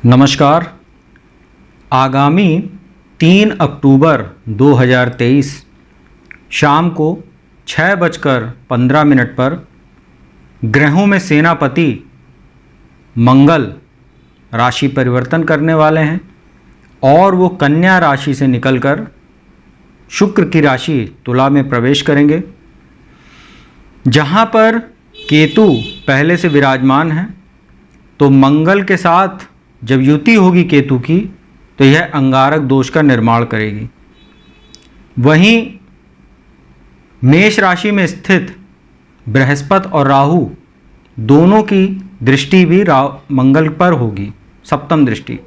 नमस्कार। आगामी 3 अक्टूबर 2023 शाम को 6:15 पर ग्रहों में सेनापति मंगल राशि परिवर्तन करने वाले हैं और वो कन्या राशि से निकलकर शुक्र की राशि तुला में प्रवेश करेंगे, जहाँ पर केतु पहले से विराजमान है। तो मंगल के साथ जब युति होगी केतु की तो यह अंगारक दोष का निर्माण करेगी। वहीं मेष राशि में स्थित बृहस्पति और राहु दोनों की दृष्टि भी मंगल पर होगी, सप्तम दृष्टि।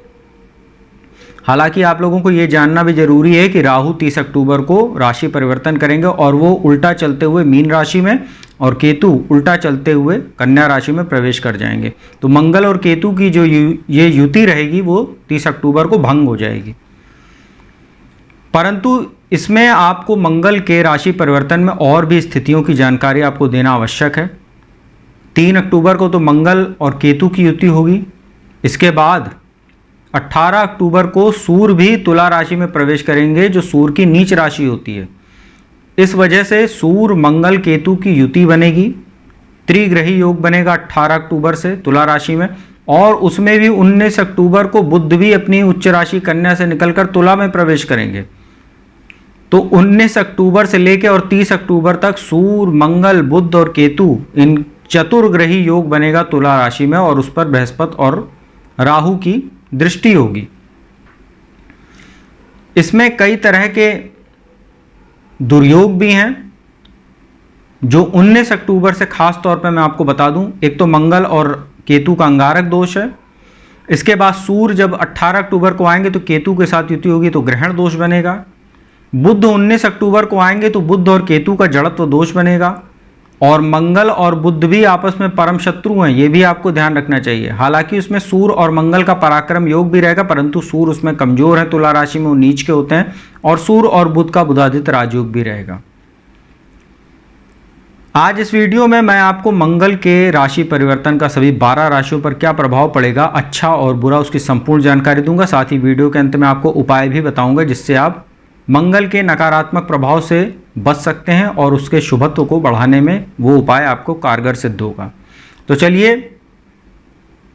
हालांकि आप लोगों को ये जानना भी जरूरी है कि राहु 30 अक्टूबर को राशि परिवर्तन करेंगे और वो उल्टा चलते हुए मीन राशि में और केतु उल्टा चलते हुए कन्या राशि में प्रवेश कर जाएंगे। तो मंगल और केतु की जो ये युति रहेगी वो 30 अक्टूबर को भंग हो जाएगी। परंतु इसमें आपको मंगल के राशि परिवर्तन में और भी स्थितियों की जानकारी आपको देना आवश्यक है। 3 अक्टूबर को तो मंगल और केतु की युति होगी। इसके बाद 18 अक्टूबर को सूर्य भी तुला राशि में प्रवेश करेंगे, जो सूर्य की नीच राशि होती है। इस वजह से सूर्य मंगल केतु की युति बनेगी, त्रिग्रही योग बनेगा 18 अक्टूबर से तुला राशि में। और उसमें भी 19 अक्टूबर को बुध भी अपनी उच्च राशि कन्या से निकलकर तुला में प्रवेश करेंगे। तो 19 अक्टूबर से लेकर और 30 अक्टूबर तक सूर्य, मंगल, बुध और केतु इन चतुर्ग्रही योग बनेगा तुला राशि में और उस पर बृहस्पति और राहु की दृष्टि होगी। इसमें कई तरह के दुर्योग भी हैं जो 19 अक्टूबर से खास तौर पर मैं आपको बता दूं। एक तो मंगल और केतु का अंगारक दोष है। इसके बाद सूर्य जब 18 अक्टूबर को आएंगे तो केतु के साथ युति होगी तो ग्रहण दोष बनेगा। बुध 19 अक्टूबर को आएंगे तो बुध और केतु का जड़त्व दोष बनेगा। और मंगल और बुध भी आपस में परम शत्रु हैं, ये भी आपको ध्यान रखना चाहिए। हालांकि उसमें सूर्य और मंगल का पराक्रम योग भी रहेगा, परंतु सूर्य उसमें कमजोर है, तुला राशि में वो नीच के होते हैं। और सूर्य और बुध का बुधादित्य राजयोग भी रहेगा। आज इस वीडियो में मैं आपको मंगल के राशि परिवर्तन का सभी 12 राशियों पर क्या प्रभाव पड़ेगा, अच्छा और बुरा, उसकी संपूर्ण जानकारी दूंगा। साथ ही वीडियो के अंत में आपको उपाय भी बताऊंगा जिससे आप मंगल के नकारात्मक प्रभाव से बच सकते हैं और उसके शुभत्व को बढ़ाने में वो उपाय आपको कारगर सिद्ध होगा। तो चलिए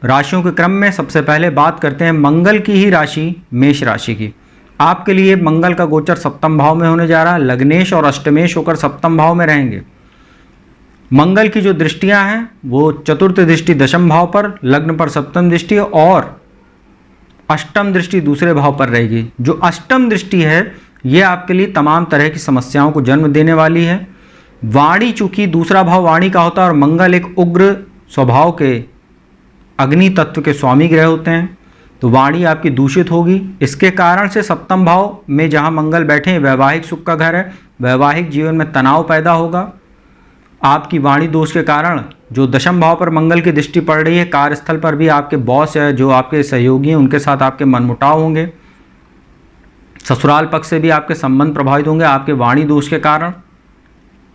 राशियों के क्रम में सबसे पहले बात करते हैं मंगल की ही राशि मेष राशि की। आपके लिए मंगल का गोचर सप्तम भाव में होने जा रहा है। लग्नेश और अष्टमेश होकर सप्तम भाव में रहेंगे। मंगल की जो दृष्टियां हैं वो चतुर्थ दृष्टि दशम भाव पर, लग्न पर सप्तम दृष्टि और अष्टम दृष्टि दूसरे भाव पर रहेगी। जो अष्टम दृष्टि है ये आपके लिए तमाम तरह की समस्याओं को जन्म देने वाली है। वाणी, चूंकि दूसरा भाव वाणी का होता है और मंगल एक उग्र स्वभाव के अग्नि तत्व के स्वामी ग्रह होते हैं, तो वाणी आपकी दूषित होगी। इसके कारण से सप्तम भाव में जहां मंगल बैठे हैं वैवाहिक सुख का घर है, वैवाहिक जीवन में तनाव पैदा होगा। आपकी वाणी दोष के कारण जो दशम भाव पर मंगल की दृष्टि पड़ रही है, कार्यस्थल पर भी आपके बॉस या जो आपके सहयोगी हैं उनके साथ आपके मनमुटाव होंगे। ससुराल पक्ष से भी आपके संबंध प्रभावित होंगे आपके वाणी दोष के कारण।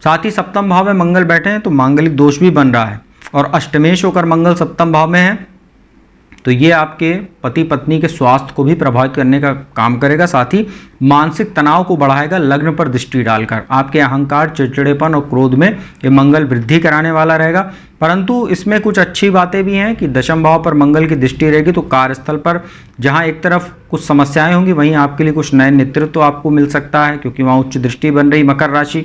साथ ही सप्तम भाव में मंगल बैठे हैं तो मांगलिक दोष भी बन रहा है। और अष्टमेश होकर मंगल सप्तम भाव में है तो ये आपके पति पत्नी के स्वास्थ्य को भी प्रभावित करने का काम करेगा। साथ ही मानसिक तनाव को बढ़ाएगा लग्न पर दृष्टि डालकर। आपके अहंकार, चिड़चिड़ेपन और क्रोध में ये मंगल वृद्धि कराने वाला रहेगा। परंतु इसमें कुछ अच्छी बातें भी हैं कि दशम भाव पर मंगल की दृष्टि रहेगी तो कार्यस्थल पर जहां एक तरफ कुछ समस्याएं होंगी वहीं आपके लिए कुछ नए नेतृत्व आपको मिल सकता है, क्योंकि वहाँ उच्च दृष्टि बन रही मकर राशि।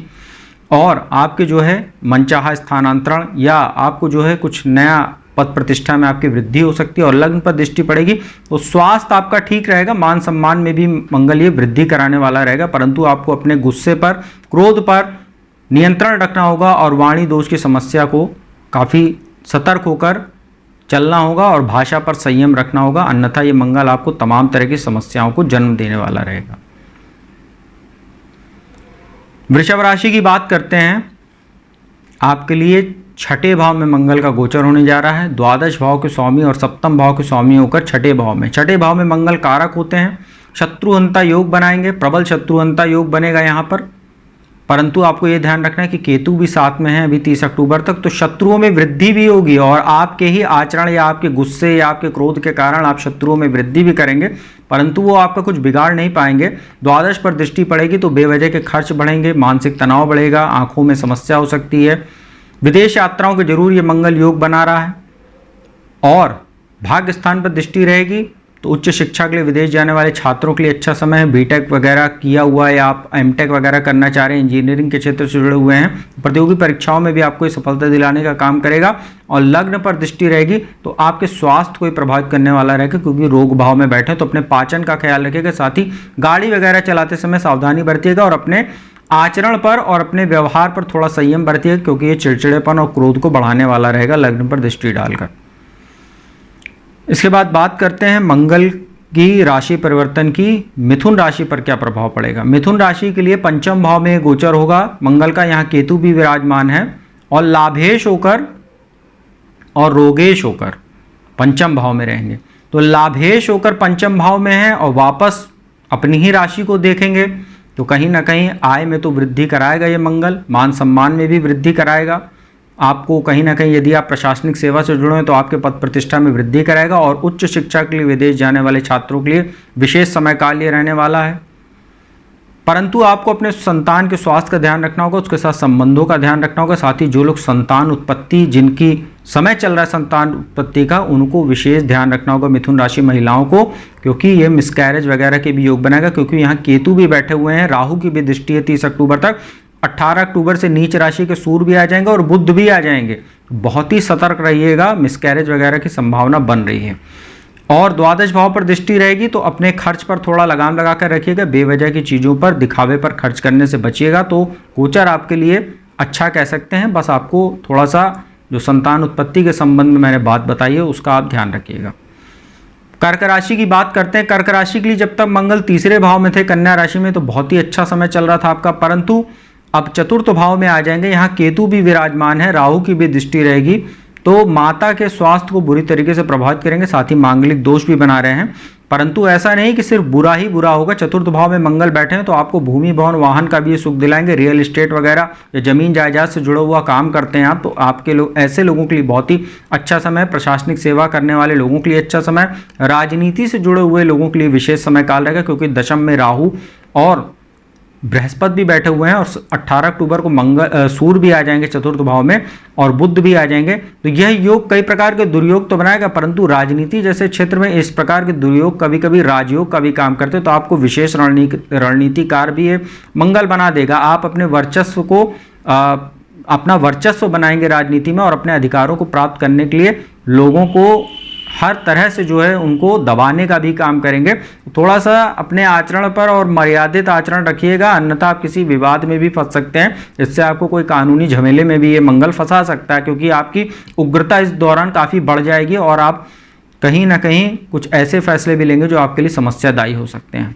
और आपके जो है मनचाहा स्थानांतरण या आपको जो है कुछ नया पद प्रतिष्ठा में आपकी वृद्धि हो सकती है। और लग्न पर दृष्टि पड़ेगी तो स्वास्थ्य आपका ठीक रहेगा। मान सम्मान में भी मंगल ये वृद्धि कराने वाला रहेगा, परंतु आपको अपने गुस्से पर, क्रोध पर नियंत्रण रखना होगा और वाणी दोष की समस्या को काफ़ी सतर्क होकर चलना होगा और भाषा पर संयम रखना होगा, अन्यथा ये मंगल आपको तमाम तरह की समस्याओं को जन्म देने वाला रहेगा। वृषभ राशि की बात करते हैं। आपके लिए छठे भाव में मंगल का गोचर होने जा रहा है। द्वादश भाव के स्वामी और सप्तम भाव के स्वामी होकर छठे भाव में, छठे भाव में मंगल कारक होते हैं। शत्रुहंता योग बनाएंगे, प्रबल शत्रुहंता योग बनेगा यहाँ पर। परंतु आपको ये ध्यान रखना है कि केतु भी साथ में है अभी 30 अक्टूबर तक, तो शत्रुओं में वृद्धि भी होगी और आपके ही आचरण या आपके गुस्से या आपके क्रोध के कारण आप शत्रुओं में वृद्धि भी करेंगे, परंतु वो आपका कुछ बिगाड़ नहीं पाएंगे। द्वादश पर दृष्टि पड़ेगी तो बेवजह के खर्च बढ़ेंगे, मानसिक तनाव बढ़ेगा, आंखों में समस्या हो सकती है। विदेश यात्राओं के जरूर ये मंगल योग बना रहा है। और भाग्य स्थान पर दृष्टि रहेगी तो उच्च शिक्षा के लिए विदेश जाने वाले छात्रों के लिए अच्छा समय है। बीटेक वगैरह किया हुआ है या आप एमटेक वगैरह करना चाह रहे हैं, इंजीनियरिंग के क्षेत्र से जुड़े हुए हैं, प्रतियोगी परीक्षाओं में भी आपको ये सफलता दिलाने का काम करेगा। और लग्न पर दृष्टि रहेगी तो आपके स्वास्थ्य को प्रभावित करने वाला रहेगा, क्योंकि रोग भाव में बैठे तो अपने पाचन का ख्याल रखिएगा। साथ ही गाड़ी वगैरह चलाते समय सावधानी बरतिएगा और अपने आचरण पर और अपने व्यवहार पर थोड़ा संयम बरतिएगा, क्योंकि ये चिड़चिड़ेपन और क्रोध को बढ़ाने वाला रहेगा लग्न पर दृष्टि डालकर। इसके बाद बात करते हैं मंगल की राशि परिवर्तन की। मिथुन राशि पर क्या प्रभाव पड़ेगा। मिथुन राशि के लिए पंचम भाव में गोचर होगा मंगल का, यहाँ केतु भी विराजमान है और लाभेश होकर और रोगेश होकर पंचम भाव में रहेंगे। तो लाभेश होकर पंचम भाव में है और वापस अपनी ही राशि को देखेंगे तो कहीं ना कहीं आय में तो वृद्धि कराएगा ये मंगल, मान सम्मान में भी वृद्धि कराएगा आपको। कहीं ना कहीं यदि आप प्रशासनिक सेवा से जुड़े हैं तो आपके पद प्रतिष्ठा में वृद्धि कराएगा। और उच्च शिक्षा के लिए विदेश जाने वाले छात्रों के लिए विशेष समय काल ये रहने वाला है। परंतु आपको अपने संतान के स्वास्थ्य का ध्यान रखना होगा, उसके साथ संबंधों का ध्यान रखना होगा। साथ ही जो लोग संतान उत्पत्ति, जिनकी समय चल रहा है संतान उत्पत्ति का, उनको विशेष ध्यान रखना होगा मिथुन राशि महिलाओं को, क्योंकि ये मिसकैरेज वगैरह के भी योग बनाएगा। क्योंकि यहाँ केतु भी बैठे हुए हैं, राहु की भी दृष्टि है 30 अक्टूबर तक। 18 अक्टूबर से नीच राशि के सूर्य भी आ जाएंगे और बुध भी आ जाएंगे। बहुत ही सतर्क रहिएगा, मिसकैरेज वगैरह की संभावना बन रही है। और द्वादश भाव पर दृष्टि रहेगी तो अपने खर्च पर थोड़ा लगाम लगा कर रखिएगा, बेवजह की चीज़ों पर, दिखावे पर खर्च करने से बचिएगा। तो गोचर आपके लिए अच्छा कह सकते हैं। बस आपको थोड़ा सा जो संतान उत्पत्ति के संबंध में मैंने बात बताई है उसका आप ध्यान रखिएगा। कर्क राशि की बात करते हैं। कर्क राशि के लिए जब तक मंगल तीसरे भाव में थे कन्या राशि में तो बहुत ही अच्छा समय चल रहा था आपका, परंतु अब चतुर्थ भाव में आ जाएंगे। यहाँ केतु भी विराजमान है, राहु की भी दृष्टि रहेगी तो माता के स्वास्थ्य को बुरी तरीके से प्रभावित करेंगे। साथ ही मांगलिक दोष भी बना रहे हैं, परंतु ऐसा नहीं कि सिर्फ बुरा ही बुरा होगा। चतुर्थ भाव में मंगल बैठे हैं तो आपको भूमि भवन वाहन का भी ये सुख दिलाएंगे। रियल एस्टेट वगैरह या जमीन जायदाद से जुड़ा हुआ काम करते हैं आप तो आपके लोग, ऐसे लोगों के लिए बहुत ही अच्छा समय। प्रशासनिक सेवा करने वाले लोगों के लिए अच्छा समय। राजनीति से जुड़े हुए लोगों के लिए विशेष समय काल रहेगा, क्योंकि दशम में राहु और बृहस्पति भी बैठे हुए हैं और 18 अक्टूबर को सूर्य भी आ जाएंगे चतुर्थ भाव में और बुध भी आ जाएंगे। तो यह योग कई प्रकार के दुर्योग तो बनाएगा, परंतु राजनीति जैसे क्षेत्र में इस प्रकार के दुर्योग कभी कभी राजयोग का भी काम करते तो आपको विशेष रणनीतिकार भी ये मंगल बना देगा। आप अपने वर्चस्व को अपना वर्चस्व बनाएंगे राजनीति में और अपने अधिकारों को प्राप्त करने के लिए लोगों को हर तरह से जो है उनको दबाने का भी काम करेंगे। थोड़ा सा अपने आचरण पर और मर्यादित आचरण रखिएगा, अन्यथा आप किसी विवाद में भी फंस सकते हैं। इससे आपको कोई कानूनी झमेले में भी ये मंगल फंसा सकता है, क्योंकि आपकी उग्रता इस दौरान काफ़ी बढ़ जाएगी और आप कहीं ना कहीं कुछ ऐसे फैसले भी लेंगे जो आपके लिए समस्यादायी हो सकते हैं।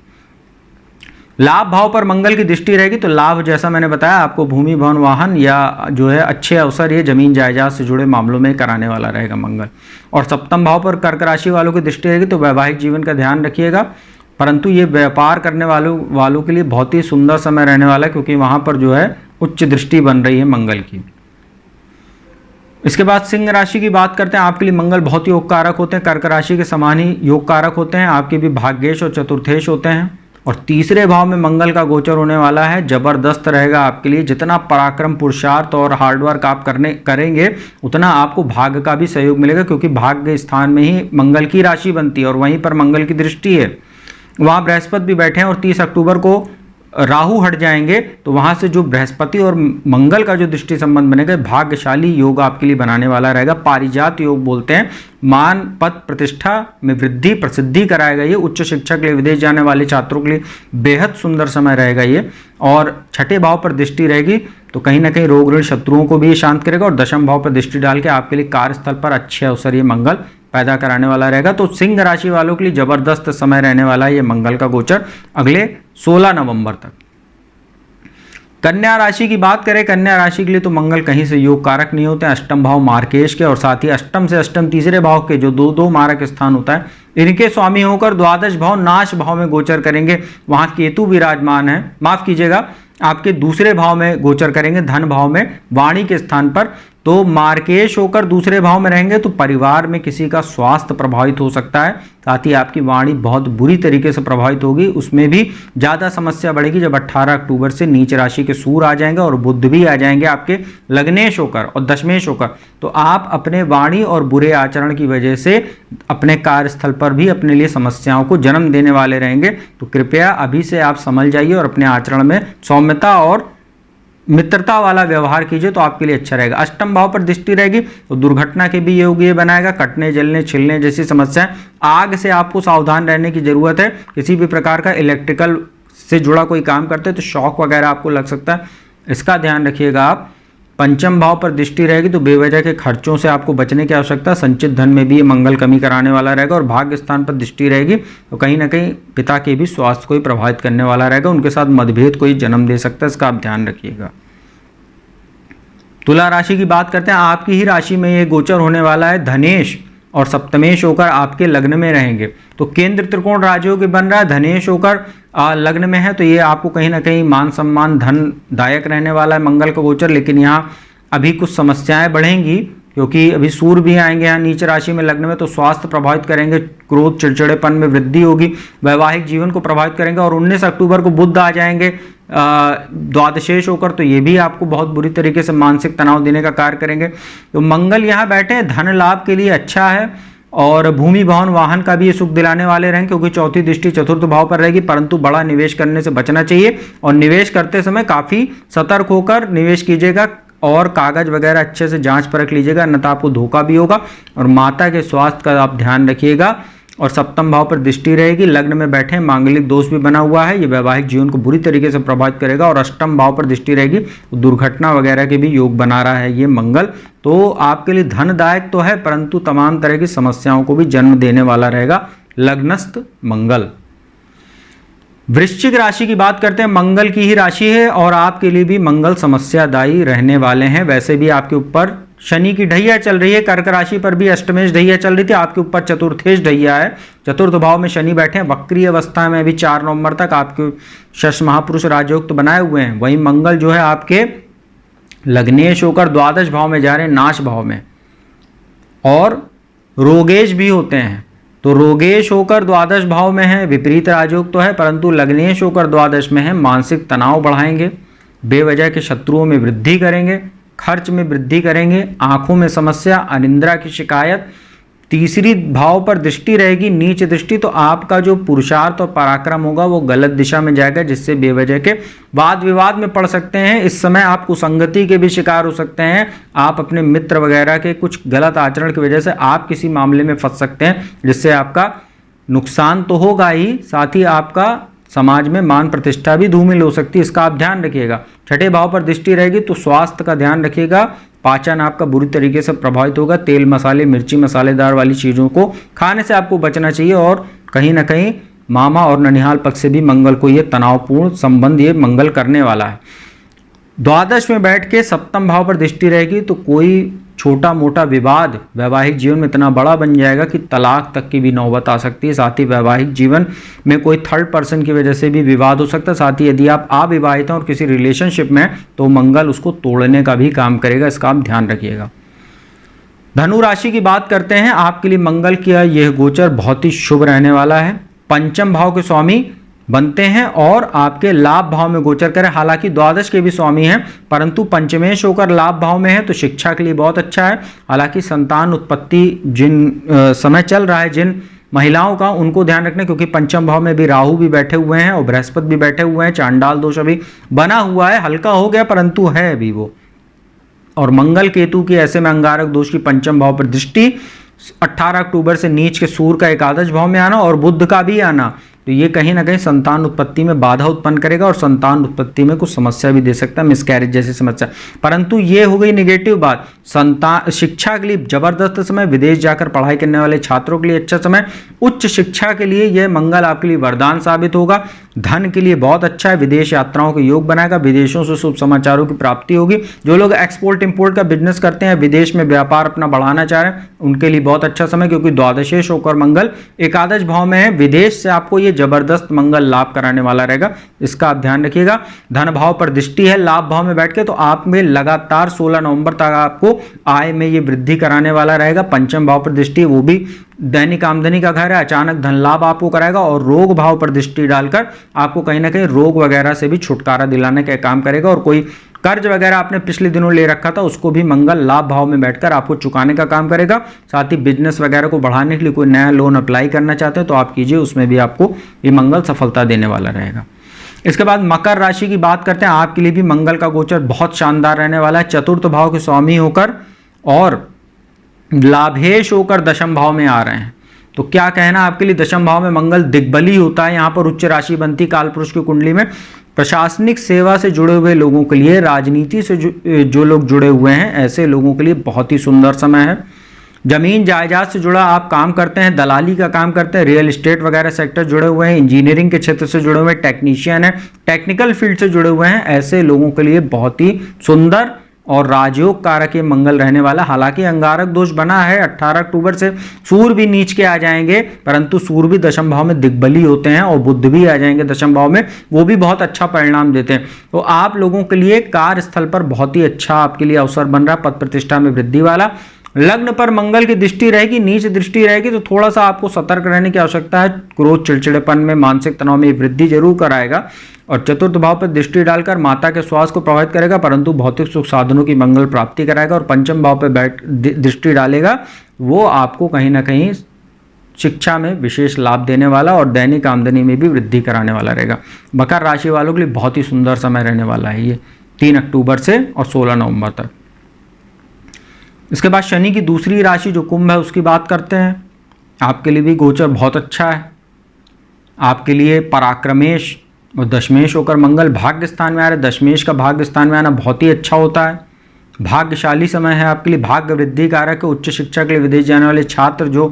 लाभ भाव पर मंगल की दृष्टि रहेगी तो लाभ जैसा मैंने बताया आपको भूमि भवन वाहन या जो है अच्छे अवसर ये जमीन जायदाद से जुड़े मामलों में कराने वाला रहेगा मंगल। और सप्तम भाव पर कर्क राशि वालों की दृष्टि रहेगी तो वैवाहिक जीवन का ध्यान रखिएगा, परंतु ये व्यापार करने वालों के लिए बहुत ही सुंदर समय रहने वाला है, क्योंकि वहाँ पर जो है उच्च दृष्टि बन रही है मंगल की। इसके बाद सिंह राशि की बात करते हैं। आपके लिए मंगल बहुत ही योग कारक होते हैं, कर्क राशि के समान ही योग कारक होते हैं। आपके भी भाग्येश और चतुर्थेश होते हैं और तीसरे भाव में मंगल का गोचर होने वाला है। जबरदस्त रहेगा आपके लिए। जितना पराक्रम, पुरुषार्थ और हार्डवर्क आप करेंगे उतना आपको भाग्य का भी सहयोग मिलेगा, क्योंकि भाग्य स्थान में ही मंगल की राशि बनती है और वहीं पर मंगल की दृष्टि है। वहाँ बृहस्पति भी बैठे हैं और 30 अक्टूबर को राहु हट जाएंगे तो वहाँ से जो बृहस्पति और मंगल का जो दृष्टि संबंध बनेगा भाग्यशाली योग आपके लिए बनाने वाला रहेगा। पारिजात योग बोलते हैं। मान, पद, प्रतिष्ठा में वृद्धि, प्रसिद्धि कराएगा ये। उच्च शिक्षा के लिए विदेश जाने वाले छात्रों के लिए बेहद सुंदर समय रहेगा ये। और छठे भाव पर दृष्टि रहेगी तो कहीं ना कहीं रोग ऋण शत्रुओं को भी शांत करेगा और दशम भाव पर दृष्टि डाल के आपके लिए कार्यस्थल पर अच्छे अवसर ये मंगल पैदा कराने वाला रहेगा। तो सिंह राशि वालों के लिए जबरदस्त समय रहने वाला है ये मंगल का गोचर अगले 16 नवंबर तक। कन्या राशि की बात करें, कन्या राशि के लिए तो मंगल कहीं से योग कारक नहीं होते हैं। अष्टम भाव मार्केश के और साथ ही अष्टम से अष्टम तीसरे भाव के जो दो मारक स्थान होता है इनके स्वामी होकर द्वादश भाव नाश भाव में गोचर करेंगे। वहां केतु विराजमान है, माफ कीजिएगा, आपके दूसरे भाव में गोचर करेंगे, धन भाव में, वाणी के स्थान पर। तो मार्केश होकर दूसरे भाव में रहेंगे तो परिवार में किसी का स्वास्थ्य प्रभावित हो सकता है, साथ ही आपकी वाणी बहुत बुरी तरीके से प्रभावित होगी। उसमें भी ज़्यादा समस्या बढ़ेगी जब 18 अक्टूबर से नीच राशि के सूर्य आ जाएंगे और बुध भी आ जाएंगे आपके लग्नेश होकर और दशमेश होकर। तो आप अपने वाणी और बुरे आचरण की वजह से अपने कार्यस्थल पर भी अपने लिए समस्याओं को जन्म देने वाले रहेंगे। तो कृपया अभी से आप समझ जाइए और अपने आचरण में सौम्यता और मित्रता वाला व्यवहार कीजिए तो आपके लिए अच्छा रहेगा। अष्टम भाव पर दृष्टि रहेगी तो दुर्घटना के भी योग ये बनाएगा, कटने जलने छिलने जैसी समस्याएं। आग से आपको सावधान रहने की जरूरत है। किसी भी प्रकार का इलेक्ट्रिकल से जुड़ा कोई काम करते हैं तो शॉक वगैरह आपको लग सकता है, इसका ध्यान रखिएगा आप। पंचम भाव पर दृष्टि रहेगी तो बेवजह के खर्चों से आपको बचने की आवश्यकता। संचित धन में भी ये मंगल कमी कराने वाला रहेगा। और भाग्य स्थान पर दृष्टि रहेगी तो कहीं ना कहीं पिता के भी स्वास्थ्य को ही प्रभावित करने वाला रहेगा, उनके साथ मतभेद को ही जन्म दे सकता है, इसका आप ध्यान रखिएगा। तुला राशि की बात करते हैं। आपकी ही राशि में ये गोचर होने वाला है, धनेश और सप्तमेश होकर आपके लग्न में रहेंगे। तो केंद्र त्रिकोण राजयोग बन रहा है, धनेश होकर लग्न में है तो ये आपको कहीं ना कहीं मान सम्मान धनदायक रहने वाला है मंगल का गोचर। लेकिन यहाँ अभी कुछ समस्याएं बढ़ेंगी क्योंकि अभी सूर्य भी आएंगे यहाँ नीच राशि में लग्न में, तो स्वास्थ्य प्रभावित करेंगे, क्रोध चिड़चिड़ेपन में वृद्धि होगी, वैवाहिक जीवन को प्रभावित करेंगे। और 19 अक्टूबर को बुध आ जाएंगे द्वादशेश होकर, तो ये भी आपको बहुत बुरी तरीके से मानसिक तनाव देने का कार्य करेंगे। तो मंगल यहाँ बैठे हैं, धन लाभ के लिए अच्छा है और भूमि भवन वाहन का भी ये सुख दिलाने वाले रहेंगे क्योंकि चौथी दृष्टि चतुर्थ भाव पर रहेगी। परंतु बड़ा निवेश करने से बचना चाहिए और निवेश करते समय काफ़ी सतर्क होकर निवेश कीजिएगा और कागज वगैरह अच्छे से जांच परख लीजिएगा, अन्यथा आपको धोखा भी होगा। और माता के स्वास्थ्य का आप ध्यान रखिएगा। और सप्तम भाव पर दृष्टि रहेगी, लग्न में बैठे, मांगलिक दोष भी बना हुआ है, ये वैवाहिक जीवन को बुरी तरीके से प्रभावित करेगा। और अष्टम भाव पर दृष्टि रहेगी, दुर्घटना वगैरह के भी योग बना रहा है ये मंगल। तो आपके लिए धनदायक तो है परंतु तमाम तरह की समस्याओं को भी जन्म देने वाला रहेगा लग्नस्थ मंगल। वृश्चिक राशि की बात करते हैं। मंगल की ही राशि है और आपके लिए भी मंगल समस्यादायी रहने वाले हैं। वैसे भी आपके ऊपर शनि की ढैया चल रही है, कर्क राशि पर भी अष्टमेश ढैया चल रही थी, आपके ऊपर चतुर्थेश ढैया है। चतुर्थ भाव में शनि बैठे हैं, वक्री अवस्था में अभी 4 नवंबर तक आपके शश महापुरुष राजयोग तो बनाए हुए हैं। वहीं मंगल जो है आपके लग्नेश होकर द्वादश भाव में जा रहे हैं, नाश भाव में, और रोगेश भी होते हैं। तो रोगेश होकर द्वादश भाव में है, विपरीत राजयोग तो है, परंतु लग्नेश होकर द्वादश में है, मानसिक तनाव बढ़ाएंगे, बेवजह के शत्रुओं में वृद्धि करेंगे, खर्च में वृद्धि करेंगे, आंखों में समस्या, अनिद्रा की शिकायत। तीसरी भाव पर दृष्टि रहेगी, नीच दृष्टि, तो आपका जो पुरुषार्थ और पराक्रम होगा वो गलत दिशा में जाएगा, जिससे बेवजह के वाद विवाद में पड़ सकते हैं। इस समय आप कुसंगति के भी शिकार हो सकते हैं। आप अपने मित्र वगैरह के कुछ गलत आचरण की वजह से आप किसी मामले में फंस सकते हैं, जिससे आपका नुकसान तो होगा ही, साथ ही आपका समाज में मान प्रतिष्ठा भी धूमिल हो सकती है, इसका आप ध्यान रखिएगा। छठे भाव पर दृष्टि रहेगी तो स्वास्थ्य का ध्यान रखिएगा, पाचन आपका बुरी तरीके से प्रभावित होगा, तेल मसाले मिर्ची मसालेदार वाली चीज़ों को खाने से आपको बचना चाहिए। और कहीं ना कहीं मामा और ननिहाल पक्ष से भी मंगल को ये तनावपूर्ण संबंध ये मंगल करने वाला है। द्वादश में बैठ के सप्तम भाव पर दृष्टि रहेगी तो कोई छोटा मोटा विवाद वैवाहिक जीवन में इतना बड़ा बन जाएगा कि तलाक तक की भी नौबत आ सकती है। साथ ही वैवाहिक जीवन में कोई थर्ड पर्सन की वजह से भी विवाद हो सकता है। साथ ही यदि आप अविवाहित हैं और किसी रिलेशनशिप में तो मंगल उसको तोड़ने का भी काम करेगा, इसका आप ध्यान रखिएगा। धनु राशि की बात करते हैं। आपके लिए मंगल का यह गोचर बहुत ही शुभ रहने वाला है। पंचम भाव के स्वामी बनते हैं और आपके लाभ भाव में गोचर करें। हालांकि द्वादश के भी स्वामी हैं परंतु पंचमेश होकर लाभ भाव में है तो शिक्षा के लिए बहुत अच्छा है। हालांकि संतान उत्पत्ति जिन समय चल रहा है जिन महिलाओं का, उनको ध्यान रखना, क्योंकि पंचम भाव में भी राहु भी बैठे हुए हैं और बृहस्पति भी बैठे हुए हैं। चांडाल दोष अभी बना हुआ है, हल्का हो गया परंतु है अभी वो। और मंगल केतु की ऐसे में अंगारक दोष की पंचम भाव पर दृष्टि, 18 अक्टूबर से नीच के सूर्य का एकादश भाव में आना और बुध का भी आना, तो ये कहीं ना कहीं संतान उत्पत्ति में बाधा उत्पन्न करेगा और संतान उत्पत्ति में कुछ समस्या भी दे सकता है, मिसकैरेज जैसी समस्या। परंतु ये हो गई निगेटिव बात। संतान शिक्षा के लिए जबरदस्त समय, विदेश जाकर पढ़ाई करने वाले छात्रों के लिए अच्छा समय, उच्च शिक्षा के लिए यह मंगल आपके लिए वरदान साबित होगा। धन के लिए बहुत अच्छा है, विदेश यात्राओं के योग बनाएगा, विदेशों से शुभ समाचारों की प्राप्ति होगी। जो लोग एक्सपोर्ट इंपोर्ट का बिजनेस करते हैं, विदेश में व्यापार अपना बढ़ाना चाह रहे हैं, उनके लिए बहुत अच्छा समय, क्योंकि द्वादशेश होकर मंगल एकादश भाव में है। विदेश से आपको ये जबरदस्त मंगल लाभ कराने वाला रहेगा, इसका आप ध्यान रखिएगा। धन भाव पर दृष्टि है लाभ भाव में बैठ के, तो आप में लगातार 16 नवंबर तक आपको आय में ये वृद्धि कराने वाला रहेगा। पंचम भाव पर दृष्टि है, वो भी दैनिक आमदनी का घर है, अचानक धन लाभ आपको कराएगा। और रोग भाव पर दृष्टि डालकर आपको कहीं ना कहीं रोग वगैरह से भी छुटकारा दिलाने का काम करेगा। और कोई कर्ज वगैरह आपने पिछले दिनों ले रखा था उसको भी मंगल लाभ भाव में बैठकर आपको चुकाने का काम करेगा। साथ ही बिजनेस वगैरह को बढ़ाने के लिए कोई नया लोन अप्लाई करना चाहते हैं तो आप कीजिए, उसमें भी आपको ये मंगल सफलता देने वाला रहेगा। इसके बाद मकर राशि की बात करते हैं। आपके लिए भी मंगल का गोचर बहुत शानदार रहने वाला है। चतुर्थ भाव के स्वामी होकर और लाभेश होकर दशम भाव में आ रहे हैं, तो क्या कहना आपके लिए। दशम भाव में मंगल दिग्बली होता है, यहाँ पर उच्च राशि बनती कालपुरुष की कुंडली में। प्रशासनिक सेवा से जुड़े हुए लोगों के लिए, राजनीति से जो लोग जुड़े हुए हैं ऐसे लोगों के लिए बहुत ही सुंदर समय है। जमीन जायदाद से जुड़ा आप काम करते हैं, दलाली का काम करते हैं, रियल एस्टेट वगैरह सेक्टर जुड़े हुए हैं, इंजीनियरिंग के क्षेत्र से जुड़े हुए हैं, टेक्नीशियन है, टेक्निकल फील्ड से जुड़े हुए हैं, ऐसे लोगों के लिए बहुत ही सुंदर और राजयोग कारक ये मंगल रहने वाला। हालांकि अंगारक दोष बना है, 18 अक्टूबर से सूर्य भी नीच के आ जाएंगे, परंतु सूर्य भी दशम भाव में दिग्बली होते हैं और बुध भी आ जाएंगे दशम भाव में, वो भी बहुत अच्छा परिणाम देते हैं। तो आप लोगों के लिए कार्यस्थल पर बहुत ही अच्छा आपके लिए अवसर बन रहा है, पद प्रतिष्ठा में वृद्धि वाला। लग्न पर मंगल की दृष्टि रहेगी, नीच दृष्टि रहेगी, तो थोड़ा सा आपको सतर्क रहने की आवश्यकता है। क्रोध, चिड़चिड़ेपन में, मानसिक तनाव में वृद्धि जरूर कराएगा। और चतुर्थ भाव पर दृष्टि डालकर माता के स्वास्थ्य को प्रभावित करेगा, परंतु भौतिक सुख साधनों की मंगल प्राप्ति कराएगा। और पंचम भाव पर दृष्टि डालेगा, वो आपको कहीं ना कहीं शिक्षा में विशेष लाभ देने वाला और दैनिक आमदनी में भी वृद्धि कराने वाला रहेगा। मकर राशि वालों के लिए बहुत ही सुंदर समय रहने वाला है ये 3 अक्टूबर से और 16 नवंबर तक। इसके बाद शनि की दूसरी राशि जो कुंभ है उसकी बात करते हैं। आपके लिए भी गोचर बहुत अच्छा है। आपके लिए पराक्रमेश और दशमेश होकर मंगल भाग्य स्थान में आ रहे। दशमेश का भाग्य स्थान में आना बहुत ही अच्छा होता है, भाग्यशाली समय है आपके लिए। भाग्य वृद्धि कारक है। उच्च शिक्षा के लिए विदेश जाने वाले छात्र जो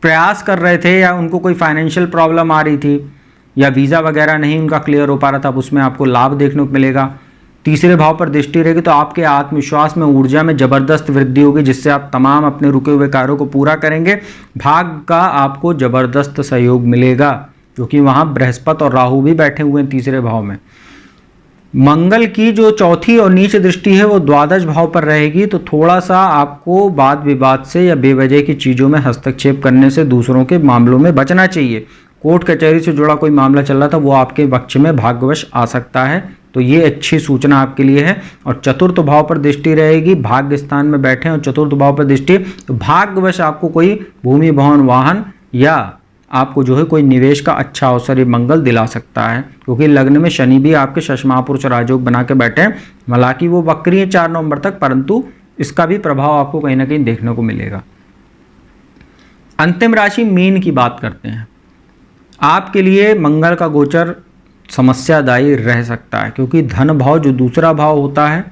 प्रयास कर रहे थे या उनको कोई फाइनेंशियल प्रॉब्लम आ रही थी या वीज़ा वगैरह नहीं उनका क्लियर हो पा रहा था, अब उसमें आपको लाभ देखने को मिलेगा। तीसरे भाव पर दृष्टि रहेगी तो आपके आत्मविश्वास में, ऊर्जा में जबरदस्त वृद्धि होगी, जिससे आप तमाम अपने रुके हुए कार्यों को पूरा करेंगे। भाग्य का आपको जबरदस्त सहयोग मिलेगा क्योंकि वहाँ बृहस्पति और राहु भी बैठे हुए हैं तीसरे भाव में। मंगल की जो चौथी और नीच दृष्टि है वो द्वादश भाव पर रहेगी, तो थोड़ा सा आपको वाद विवाद से या बेवजह की चीज़ों में हस्तक्षेप करने से दूसरों के मामलों में बचना चाहिए। कोर्ट कचहरी से जुड़ा कोई मामला चल रहा था वो आपके पक्ष में भाग्यवश आ सकता है, तो ये अच्छी सूचना आपके लिए है। और चतुर्थ भाव पर दृष्टि रहेगी, भाग्य स्थान में बैठे और चतुर्थ भाव पर दृष्टि, तो भाग्यवश आपको कोई भूमि, भवन, वाहन या आपको जो है कोई निवेश का अच्छा अवसर ये मंगल दिला सकता है, क्योंकि लग्न में शनि भी आपके शश महापुरुष राजयोग बना के बैठे हैं। हालांकि वो वक्री है 4 नवंबर तक, परंतु इसका भी प्रभाव आपको कहीं ना कहीं देखने को मिलेगा। अंतिम राशि मीन की बात करते हैं। आपके लिए मंगल का गोचर समस्यादायी रह सकता है, क्योंकि धन भाव जो दूसरा भाव होता है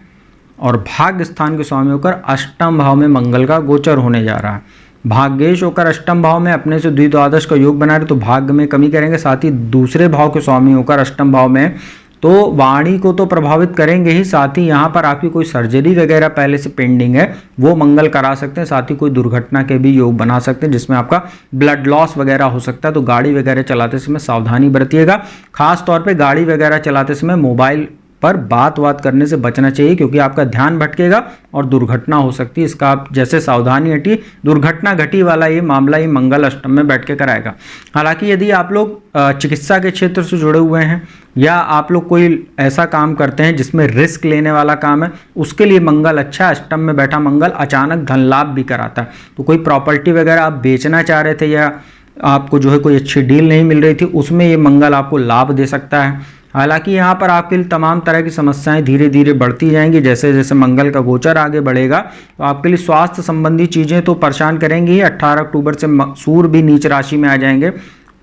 और भाग्य स्थान के स्वामी होकर अष्टम भाव में मंगल का गोचर होने जा रहा है। भाग्येश होकर अष्टम भाव में अपने से द्विद्वादश का योग बना रहे तो भाग्य में कमी करेंगे। साथ ही दूसरे भाव के स्वामी होकर अष्टम भाव में तो वाणी को तो प्रभावित करेंगे ही, साथ ही यहाँ पर आपकी कोई सर्जरी वगैरह पहले से पेंडिंग है वो मंगल करा सकते हैं। साथ ही कोई दुर्घटना के भी योग बना सकते हैं जिसमें आपका ब्लड लॉस वगैरह हो सकता है, तो गाड़ी वगैरह चलाते समय सावधानी बरतिएगा। खास तौर पे गाड़ी वगैरह चलाते समय मोबाइल पर बात करने से बचना चाहिए, क्योंकि आपका ध्यान भटकेगा और दुर्घटना हो सकती है। इसका आप जैसे सावधानी हटी, दुर्घटना घटी वाला ये मामला ही मंगल अष्टम में बैठ के कराएगा। हालांकि यदि आप लोग चिकित्सा के क्षेत्र से जुड़े हुए हैं या आप लोग कोई ऐसा काम करते हैं जिसमें रिस्क लेने वाला काम है, उसके लिए मंगल अच्छा है। अष्टम में बैठा मंगल अचानक धन लाभ भी कराता है, तो कोई प्रॉपर्टी वगैरह आप बेचना चाह रहे थे या आपको जो है कोई अच्छी डील नहीं मिल रही थी, उसमें ये मंगल आपको लाभ दे सकता है। हालांकि यहाँ पर आपके लिए तमाम तरह की समस्याएं धीरे धीरे बढ़ती जाएंगी। जैसे जैसे मंगल का गोचर आगे बढ़ेगा तो आपके लिए स्वास्थ्य संबंधी चीज़ें तो परेशान करेंगी। 18 अक्टूबर से सूर्य भी नीच राशि में आ जाएंगे,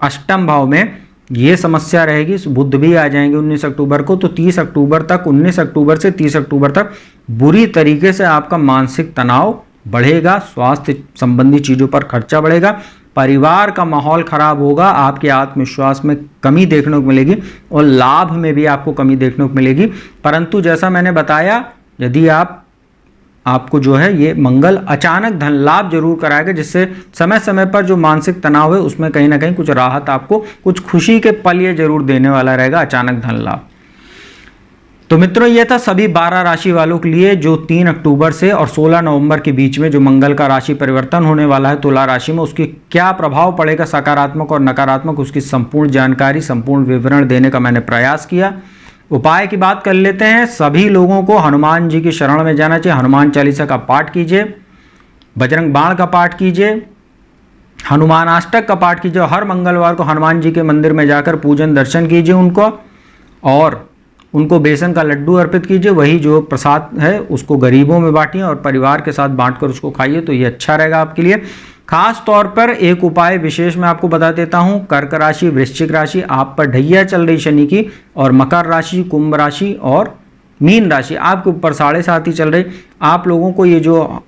अष्टम भाव में ये समस्या रहेगी। बुध भी आ जाएंगे 19 अक्टूबर को, तो 30 अक्टूबर तक, 19 अक्टूबर से 30 अक्टूबर तक बुरी तरीके से आपका मानसिक तनाव बढ़ेगा, स्वास्थ्य संबंधी चीज़ों पर खर्चा बढ़ेगा, परिवार का माहौल खराब होगा, आपके आत्मविश्वास में कमी देखने को मिलेगी और लाभ में भी आपको कमी देखने को मिलेगी। परंतु जैसा मैंने बताया, यदि आप आपको जो है ये मंगल अचानक धन लाभ जरूर कराएगा, जिससे समय समय पर जो मानसिक तनाव है उसमें कहीं ना कहीं कुछ राहत, आपको कुछ खुशी के पल ये जरूर देने वाला रहेगा अचानक धन लाभ। तो मित्रों ये था सभी 12 राशि वालों के लिए जो 3 अक्टूबर से और 16 नवंबर के बीच में जो मंगल का राशि परिवर्तन होने वाला है तुला राशि में, उसकी क्या प्रभाव पड़ेगा सकारात्मक और नकारात्मक, उसकी संपूर्ण जानकारी, संपूर्ण विवरण देने का मैंने प्रयास किया। उपाय की बात कर लेते हैं। सभी लोगों को हनुमान जी की शरण में जाना चाहिए। हनुमान चालीसा का पाठ कीजिए, बजरंग बाण का पाठ कीजिए, हनुमान अष्टक का पाठ कीजिए। हर मंगलवार को हनुमान जी के मंदिर में जाकर पूजन दर्शन कीजिए उनको, और उनको बेसन का लड्डू अर्पित कीजिए। वही जो प्रसाद है उसको गरीबों में बांटिए और परिवार के साथ बांटकर उसको खाइए, तो ये अच्छा रहेगा आपके लिए। खास तौर पर एक उपाय विशेष मैं आपको बता देता हूं। कर्क राशि, वृश्चिक राशि आप पर ढैया चल रही शनि की, और मकर राशि, कुंभ राशि और मीन राशि आपके ऊपर 7.5 चल रही। आप लोगों को ये जो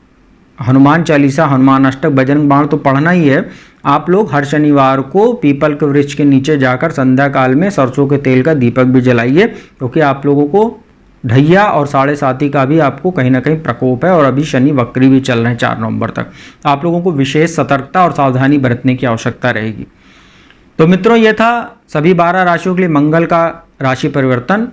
हनुमान चालीसा, हनुमान अष्टक, बजरंग बाण तो पढ़ना ही है। आप लोग हर शनिवार को पीपल के वृक्ष के नीचे जाकर संध्या काल में सरसों के तेल का दीपक भी जलाइए, क्योंकि आप लोगों को ढैया और 7.5 का भी आपको कहीं ना कहीं प्रकोप है, और अभी शनि वक्री भी चल रहे हैं 4 नवंबर तक। आप लोगों को विशेष सतर्कता और सावधानी बरतने की आवश्यकता रहेगी। तो मित्रों ये था सभी 12 राशियों के लिए मंगल का राशि परिवर्तन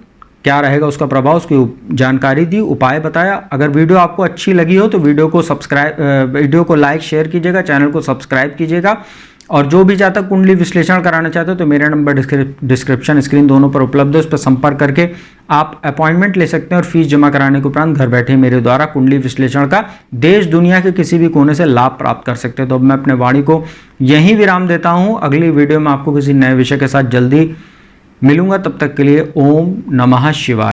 क्या रहेगा, उसका प्रभाव, उसकी जानकारी दी, उपाय बताया। अगर वीडियो आपको अच्छी लगी हो तो वीडियो को लाइक शेयर कीजिएगा, चैनल को सब्सक्राइब कीजिएगा। और जो भी जातक कुंडली विश्लेषण कराना चाहते हो तो मेरा नंबर डिस्क्रिप्शन स्क्रीन दोनों पर उपलब्ध है, उस पर संपर्क करके आप अपॉइंटमेंट ले सकते हैं और फीस जमा कराने के उपरांत घर बैठे मेरे द्वारा कुंडली विश्लेषण का देश दुनिया के किसी भी कोने से लाभ प्राप्त कर सकते हैं। तो अब मैं अपने वाणी को यहीं विराम देता हूँ। अगली वीडियो में आपको किसी नए विषय के साथ जल्दी मिलूंगा। तब तक के लिए ओम नमः शिवाय।